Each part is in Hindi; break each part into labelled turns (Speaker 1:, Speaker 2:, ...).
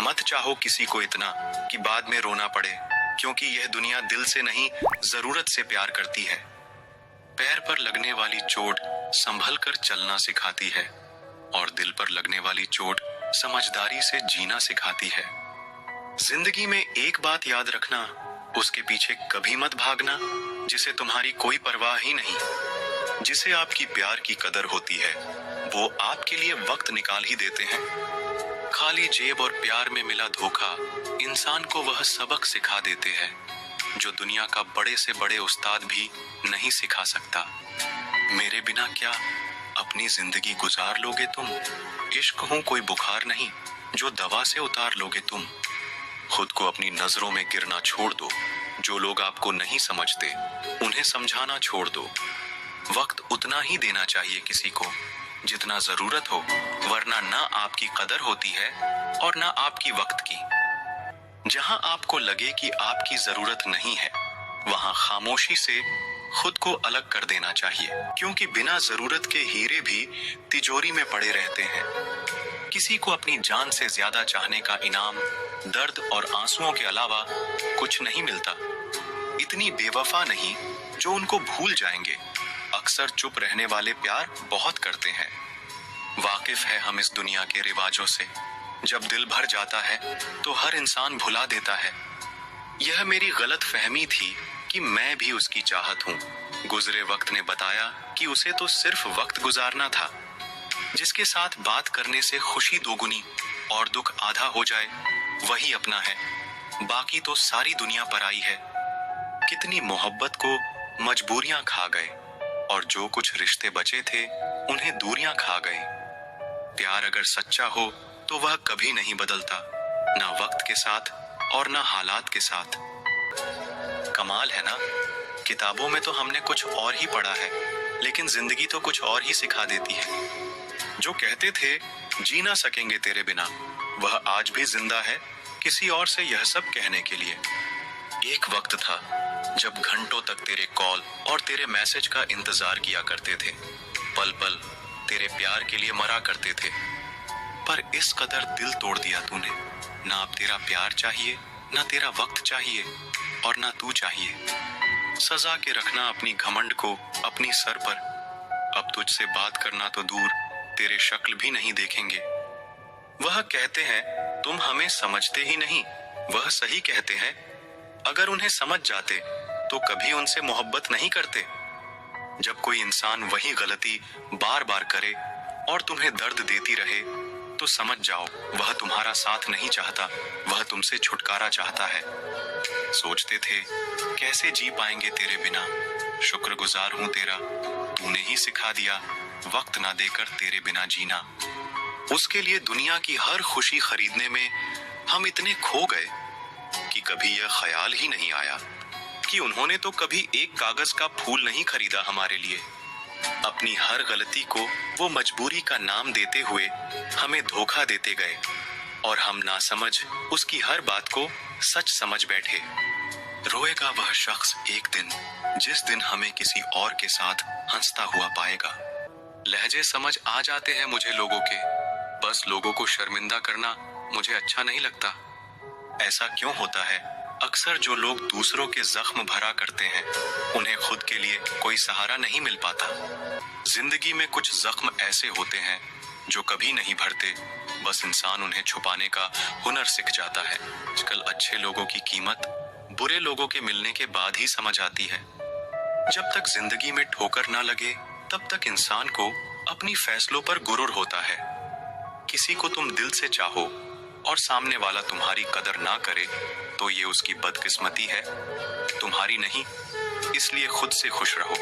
Speaker 1: मत चाहो किसी को इतना कि बाद में रोना पड़े, क्योंकि यह दुनिया दिल से नहीं जरूरत से प्यार करती है। पैर पर लगने वाली चोट संभल कर चलना सिखाती है और दिल पर लगने वाली चोट समझदारी से जीना सिखाती है। जिंदगी में एक बात याद रखना, उसके पीछे कभी मत भागना जिसे तुम्हारी कोई परवाह ही नहीं। जिसे आपकी प्यार की कदर होती है वो आपके लिए वक्त निकाल ही देते हैं। खाली जेब और प्यार में मिला धोखा इंसान को वह सबक सिखा देते हैं जो दुनिया का बड़े से बड़े उस्ताद भी नहीं सिखा सकता। मेरे बिना क्या अपनी जिंदगी गुजार लोगे तुम? इश्क हो कोई बुखार नहीं जो दवा से उतार लोगे तुम। खुद को अपनी नजरों में गिरना छोड़ दो। जो लोग आपको नहीं समझते उन्हें समझाना छोड़ दो। वक्त उतना ही देना चाहिए किसी को जितना जरूरत हो, वरना ना आपकी कदर होती है और ना आपकी वक्त की। जहां आपको लगे कि आपकी जरूरत नहीं है, वहां खामोशी से खुद को अलग कर देना चाहिए, क्योंकि बिना जरूरत के हीरे भी तिजोरी में पड़े रहते हैं। किसी को अपनी जान से ज्यादा चाहने का इनाम दर्द और आंसुओं के अलावा कुछ नहीं मिलता। इतनी बेवफा नहीं जो उनको भूल जाएंगे। अक्सर चुप रहने वाले प्यार बहुत करते हैं। वाकिफ है हम इस दुनिया के रिवाजों से। जब दिल भर जाता है तो हर इंसान भुला देता है। यह मेरी गलत फहमी थी कि मैं भी उसकी चाहत हूँ। गुजरे वक्त ने बताया कि उसे तो सिर्फ वक्त गुजारना था। जिसके साथ बात करने से खुशी दोगुनी और दुख आधा हो जाए वही अपना है, बाकी तो सारी दुनिया पराई है। कितनी मोहब्बत को मजबूरियां खा गए और जो कुछ रिश्ते बचे थे उन्हें दूरियां खा गए। प्यार अगर सच्चा हो तो वह कभी नहीं बदलता, ना वक्त के साथ और ना हालात के साथ। कमाल है ना, किताबों में तो हमने कुछ और ही पढ़ा है, लेकिन जिंदगी तो कुछ और ही सिखा देती है। जो कहते थे जी ना सकेंगे तेरे बिना, वह आज भी जिंदा है किसी और से यह सब कहने के लिए। एक वक्त था जब घंटों तक तेरे कॉल और तेरे मैसेज का इंतजार किया करते थे। पल पल तेरे प्यार के लिए मरा करते थे। पर इस कदर दिल तोड़ दिया तूने। ना अब तेरा प्यार चाहिए, ना तेरा वक्त चाहिए और ना तू चाहिए। सजा के रखना अपनी घमंड को अपनी सर पर। अब तुझसे बात करना तो दूर, तेरे शक्ल भी नहीं देखेंगे। वह कहते हैं तुम हमें समझते ही नहीं। वह सही कहते हैं। अगर उन्हें समझ जाते तो कभी उनसे मोहब्बत नहीं करते। जब कोई इंसान वही गलती बार बार करे और तुम्हें दर्द देती रहे तो समझ जाओ वह तुम्हारा साथ नहीं चाहता, वह तुमसे छुटकारा चाहता है। सोचते थे कैसे जी पाएंगे तेरे बिना। शुक्रगुजार हूं तेरा, तूने ही सिखा दिया वक्त ना देकर तेरे बिना जीना। उसके लिए दुनिया की हर खुशी खरीदने में हम इतने खो गए कि कभी यह ख्याल ही नहीं आया कि उन्होंने तो कभी एक कागज का फूल नहीं खरीदा हमारे लिए। अपनी हर गलती को वो मजबूरी का नाम देते हुए हमें धोखा देते गए और हम नासमझ उसकी हर बात को सच समझ बैठे। रोएगा वह शख्स एक दिन जिस दिन हमें किसी और के साथ हंसता हुआ पाएगा। लहजे समझ आ जाते हैं मुझे लोगों के, बस लोगों को शर्मिंदा करना मुझे अच्छा नहीं लगता। ऐसा क्यों होता है? अक्सर जो लोग दूसरों के जख्म भरा करते हैं उन्हें खुद के लिए कोई सहारा नहीं मिल पाता। जिंदगी में कुछ जख्म ऐसे होते हैं जो कभी नहीं भरते, बस इंसान उन्हें छुपाने का हुनर सीख जाता है। आजकल अच्छे लोगों की कीमत बुरे लोगों के मिलने के बाद ही समझ आती है। जब तक जिंदगी में ठोकर ना लगे तब तक इंसान को अपनी फैसलों पर गुरूर होता है। किसी को तुम दिल से चाहो और सामने वाला तुम्हारी कदर ना करे तो ये उसकी बदकिस्मती है, तुम्हारी नहीं। इसलिए खुद से खुश रहो।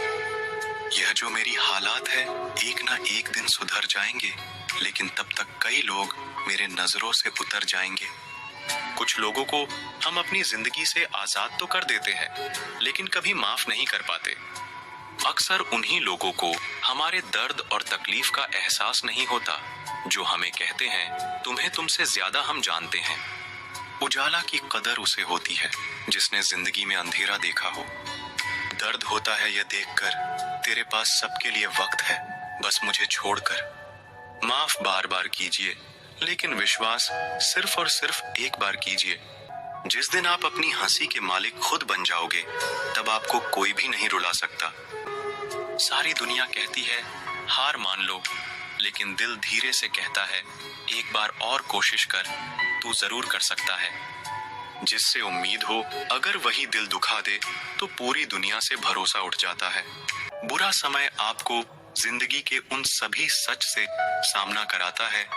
Speaker 1: यह जो मेरी हालात है एक ना एक दिन सुधर जाएंगे, लेकिन तब तक कई लोग मेरे नजरों से उतर जाएंगे। कुछ लोगों को हम अपनी जिंदगी से आजाद तो कर देते हैं, लेकिन कभी माफ नहीं कर पाते। अक्सर उन्हीं लोगों को हमारे दर्द और तकलीफ का एहसास नहीं होता जो हमें कहते हैं तुम्हें तुमसे ज्यादा हम जानते हैं। उजाला की कदर उसे होती है जिसने जिंदगी में अंधेरा देखा हो। दर्द होता है यह देखकर तेरे पास सबके लिए वक्त है, बस मुझे छोड़कर। माफ बार बार कीजिए, लेकिन विश्वास सिर्फ और सिर्फ एक बार कीजिए। जिस दिन आप अपनी हंसी के मालिक खुद बन जाओगे, तब आपको कोई भी नहीं रुला सकता। सारी दुनिया कहती है हार मान लो, लेकिन दिल धीरे से कहता है एक बार और कोशिश कर, तू जरूर कर सकता है। जिससे उम्मीद हो, अगर वही दिल दुखा दे तो पूरी दुनिया से भरोसा उठ जाता है। बुरा समय आपको जिंदगी के उन सभी सच से सामना कराता है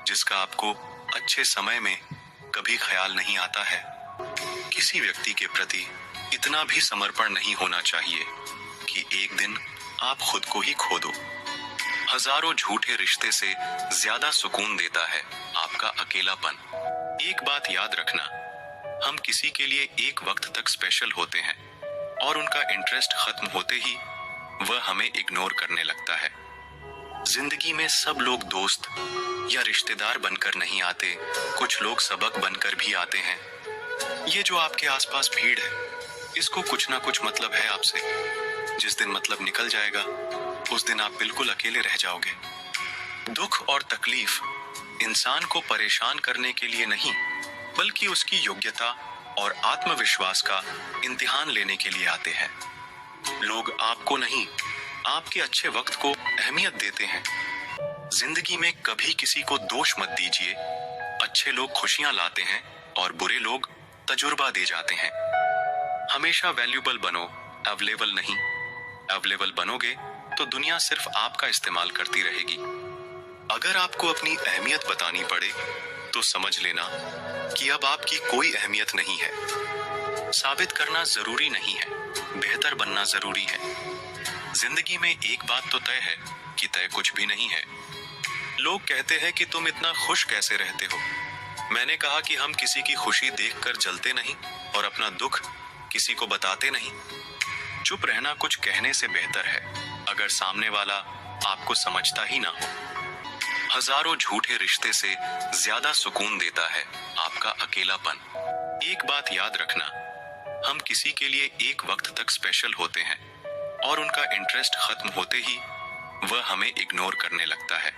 Speaker 1: जिसका आपको अच्छे समय में कभी ख्याल नहीं आता है। किसी व्यक्ति के प्रति इतना भी समर्पण नहीं होना चाहिए कि एक दिन आप खुद को ही खो दो। हजारों झूठे रिश्ते से ज्यादा सुकून देता है आपका अकेलापन। एक बात याद रखना, हम किसी के लिए एक वक्त तक स्पेशल होते हैं और उनका इंटरेस्ट खत्म होते ही वह हमें इग्नोर करने लगता है। जिंदगी में सब लोग दोस्त या रिश्तेदार बनकर नहीं आते, कुछ लोग सबक बनकर भी आते हैं। ये जो आपके आसपास भीड़ है, इसको कुछ ना कुछ मतलब है आपसे। जिस दिन मतलब निकल जाएगा, उस दिन आप बिल्कुल अकेले रह जाओगे। दुख और तकलीफ इंसान को परेशान करने के लिए नहीं, बल्कि उसकी योग्यता और आत्मविश्वास का इम्तिहान लेने के लिए आते हैं। लोग आपको नहीं, आपके अच्छे वक्त को अहमियत देते हैं। जिंदगी में कभी किसी को दोष मत दीजिए। अच्छे लोग खुशियां लाते हैं और बुरे लोग तजुर्बा दे जाते हैं। हमेशा वैल्यूबल बनो, अवेलेबल नहीं। अवेलेबल बनोगे तो दुनिया सिर्फ आपका इस्तेमाल करती रहेगी। अगर आपको अपनी अहमियत बतानी पड़े तो समझ लेना कि अब आपकी कोई अहमियत नहीं है। साबित करना जरूरी नहीं है, बेहतर बनना जरूरी है। जिंदगी में एक बात तो तय है कि तय कुछ भी नहीं है। लोग कहते हैं कि तुम इतना खुश कैसे रहते हो। मैंने कहा कि हम किसी की खुशी देखकर जलते नहीं और अपना दुख किसी को बताते नहीं। चुप रहना कुछ कहने से बेहतर है, अगर सामने वाला आपको समझता ही ना हो। हजारों झूठे रिश्ते से ज्यादा सुकून देता है आपका अकेलापन। एक बात याद रखना, हम किसी के लिए एक वक्त तक स्पेशल होते हैं और उनका इंटरेस्ट खत्म होते ही वह हमें इग्नोर करने लगता है।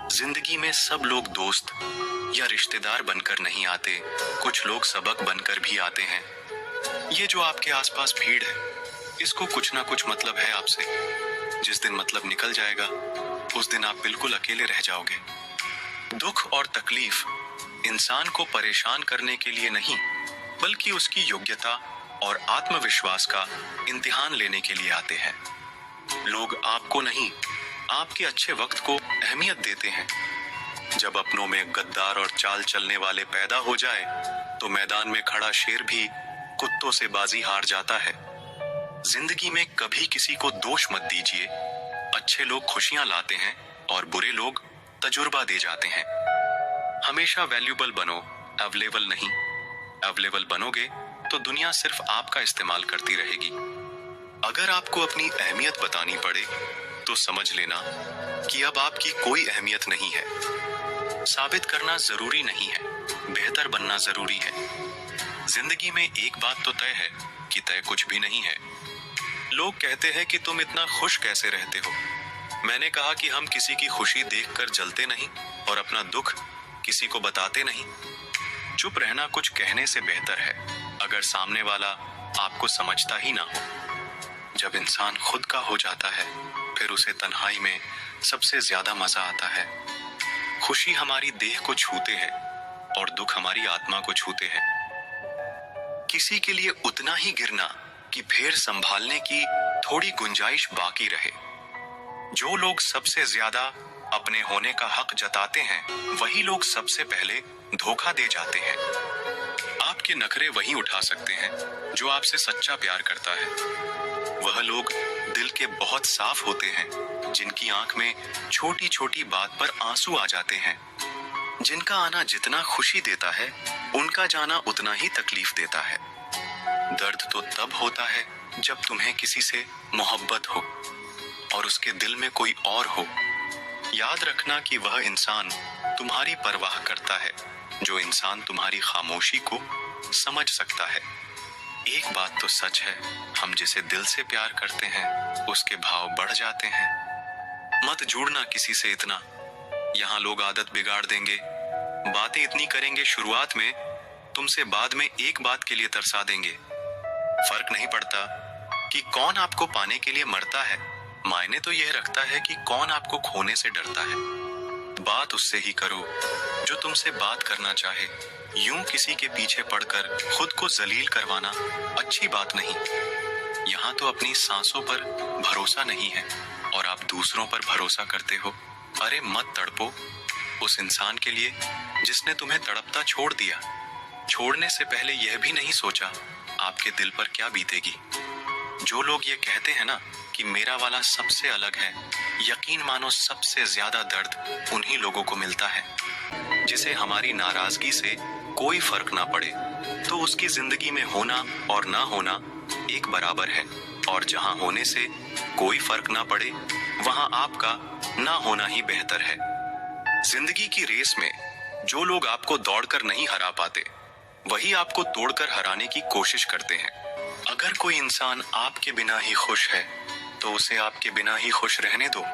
Speaker 1: जिंदगी में सब लोग दोस्त या रिश्तेदार बनकर नहीं आते, कुछ लोग सबक बनकर भी आते हैं। ये जो आपके आसपास भीड़ है, इसको कुछ ना कुछ मतलब है आपसे। जिस दिन मतलब निकल जाएगा, उस दिन आप बिल्कुल अकेले रह जाओगे। दुख और तकलीफ इंसान को परेशान करने के लिए नहीं, बल्कि उसकी योग्यता और आत्मविश्वास का इम्तिहान लेने के लिए आते हैं। लोग आपको नहीं, आपके अच्छे वक्त को अहमियत देते हैं। जब अपनों में गद्दार और चाल चलने वाले पैदा हो जाए, तो मैदान में खड़ा शेर भी कुत्तों से बाजी हार जाता है। जिंदगी में कभी किसी को दोष मत दीजिए। अच्छे लोग खुशियां लाते हैं और बुरे लोग तजुर्बा दे जाते हैं। हमेशा वैल्यूबल बनो, अवेलेबल नहीं। अवेलेबल बनोगे तो दुनिया सिर्फ आपका इस्तेमाल करती रहेगी। अगर आपको अपनी अहमियत बतानी पड़े तो समझ लेना कि अब आपकी कोई अहमियत नहीं है। साबित करना जरूरी नहीं है, बेहतर बनना जरूरी है। जिंदगी में एक बात तो तय है कि तय कुछ भी नहीं है। लोग कहते हैं कि तुम इतना खुश कैसे रहते हो। मैंने कहा कि हम किसी की खुशी देखकर जलते नहीं और अपना दुख किसी को बताते नहीं। चुप रहना कुछ कहने से बेहतर है, अगर सामने वाला आपको समझता ही ना हो। जब इंसान खुद का हो जाता है, फिर उसे तन्हाई में सबसे ज्यादा मजा आता है। खुशी हमारी देह को छूते हैं और दुख हमारी आत्मा को छूते हैं। किसी के लिए उतना ही गिरना कि फिर संभालने की थोड़ी गुंजाइश बाकी रहे। जो लोग सबसे ज्यादा अपने होने का हक जताते हैं, वही लोग सबसे पहले धोखा दे जाते हैं। आपके नखरे वही उठा सकते हैं जो आपसे सच्चा प्यार करता है। वह लोग दिल के बहुत साफ होते हैं, जिनकी आंख में छोटी छोटी बात पर आंसू आ जाते हैं। जिनका आना जितना खुशी देता है, उनका जाना उतना ही तकलीफ देता है। दर्द तो तब होता है जब तुम्हें किसी से मोहब्बत हो और उसके दिल में कोई और हो। याद रखना कि वह इंसान तुम्हारी परवाह करता है, जो इंसान तुम्हारी खामोशी को समझ सकता है। एक बात तो सच है, हम जिसे दिल से प्यार करते हैं, उसके भाव बढ़ जाते हैं। मत जुड़ना किसी से इतना, यहाँ लोग आदत बिगाड़ देंगे बातें इतनी करेंगे शुरुआत में, तुमसे बाद में एक बात के लिए तरसा देंगे। फर्क नहीं पड़ता कि कौन आपको पाने के लिए मरता है, मायने तो यह रखता है कि कौन आपको खोने से डरता है। बात उससे ही करो जो तुमसे बात करना चाहे। यूं किसी के पीछे पड़कर खुद को जलील करवाना अच्छी बात नहीं। यहाँ तो अपनी सांसों पर भरोसा नहीं है और आप दूसरों पर भरोसा करते हो। अरे मत तड़पो उस इंसान के लिए जिसने तुम्हें तड़पता छोड़ दिया। छोड़ने से पहले यह भी नहीं सोचा आपके दिल पर क्या बीतेगी। जो लोग ये कहते हैं ना कि मेरा वाला सबसे अलग है, यकीन मानो सबसे ज्यादा दर्द उन्हीं लोगों को मिलता है जिसे हमारी नाराजगी से कोई फर्क ना पड़े, तो उसकी जिंदगी में होना और ना होना एक बराबर है। और जहां होने से कोई फर्क ना पड़े, वहां आपका ना होना ही बेहतर है। जिंदगी की रेस में जो लोग आपको दौड़कर नहीं हरा पाते, वही आपको तोड़कर हराने की कोशिश करते हैं। अगर कोई इंसान आपके बिना ही खुश है, तो उसे आपके बिना ही खुश रहने दो।